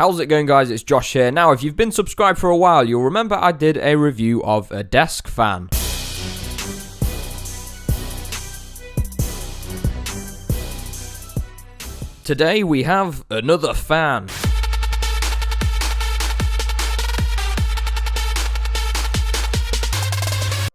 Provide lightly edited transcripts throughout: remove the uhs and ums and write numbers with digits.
How's it going, guys? It's Josh here. Now, if you've been subscribed for a while, you'll remember I did a review of a desk fan. Today we have another fan.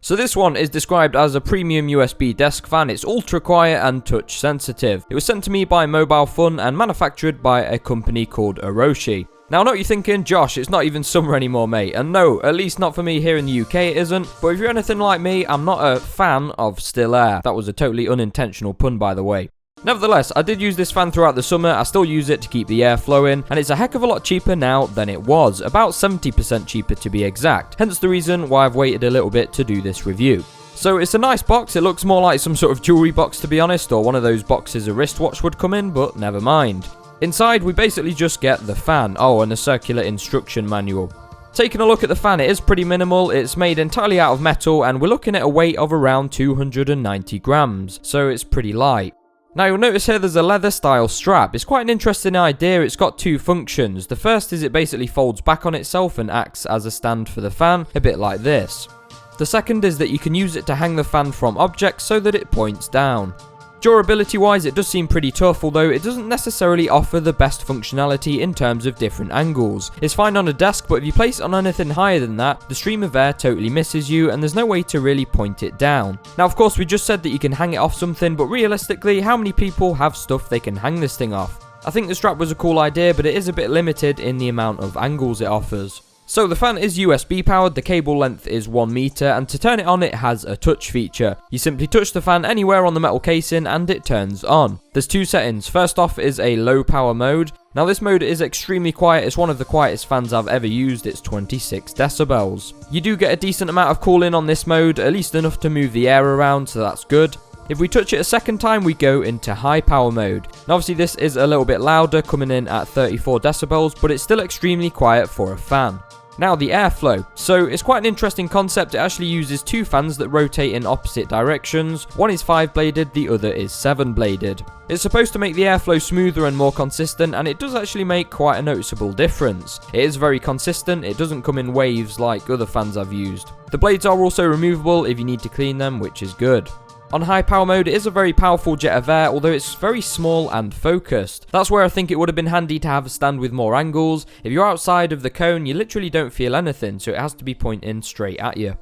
So this one is described as a premium USB desk fan. It's ultra quiet and touch sensitive. It was sent to me by Mobile Fun and manufactured by a company called Oroshi. Now I know what you're thinking, Josh, it's not even summer anymore, mate. And no, at least not for me here in the UK it isn't. But if you're anything like me, I'm not a fan of still air. That was a totally unintentional pun, by the way. Nevertheless, I did use this fan throughout the summer. I still use it to keep the air flowing, and it's a heck of a lot cheaper now than it was, about 70% cheaper to be exact, hence the reason why I've waited a little bit to do this review. So it's a nice box. It looks more like some sort of jewelry box, to be honest, or one of those boxes a wristwatch would come in, but never mind. Inside we basically just get the fan, and a circular instruction manual. Taking a look at the fan, it is pretty minimal. It's made entirely out of metal, and we're looking at a weight of around 290 grams, so it's pretty light. Now you'll notice here there's a leather style strap. It's quite an interesting idea. It's got two functions. The first is it basically folds back on itself and acts as a stand for the fan, a bit like this. The second is that you can use it to hang the fan from objects so that it points down. Durability wise, it does seem pretty tough, although it doesn't necessarily offer the best functionality in terms of different angles. It's fine on a desk, but if you place it on anything higher than that, the stream of air totally misses you and there's no way to really point it down. Now of course we just said that you can hang it off something, but realistically, how many people have stuff they can hang this thing off? I think the strap was a cool idea, but it is a bit limited in the amount of angles it offers. So the fan is USB powered, the cable length is 1 meter, and to turn it on it has a touch feature. You simply touch the fan anywhere on the metal casing and it turns on. There's two settings. First off is a low power mode. Now this mode is extremely quiet. It's one of the quietest fans I've ever used. It's 26 decibels. You do get a decent amount of cooling on this mode, at least enough to move the air around, so that's good. If we touch it a second time, we go into high power mode. Now obviously this is a little bit louder, coming in at 34 decibels, but it's still extremely quiet for a fan. Now the airflow. So it's quite an interesting concept. It actually uses two fans that rotate in opposite directions. One is 5-bladed, the other is 7-bladed. It's supposed to make the airflow smoother and more consistent, and it does actually make quite a noticeable difference. It is very consistent. It doesn't come in waves like other fans I've used. The blades are also removable if you need to clean them, which is good. On high power mode, it is a very powerful jet of air, although it's very small and focused. That's where I think it would have been handy to have a stand with more angles. If you're outside of the cone, you literally don't feel anything, so it has to be pointing straight at you.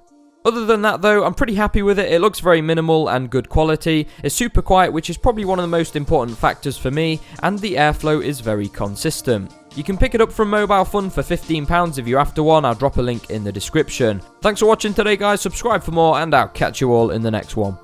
Other than that though, I'm pretty happy with it. It looks very minimal and good quality. It's super quiet, which is probably one of the most important factors for me, and the airflow is very consistent. You can pick it up from Mobile Fun for £15 if you're after one. I'll drop a link in the description. Thanks for watching today, guys. Subscribe for more, and I'll catch you all in the next one.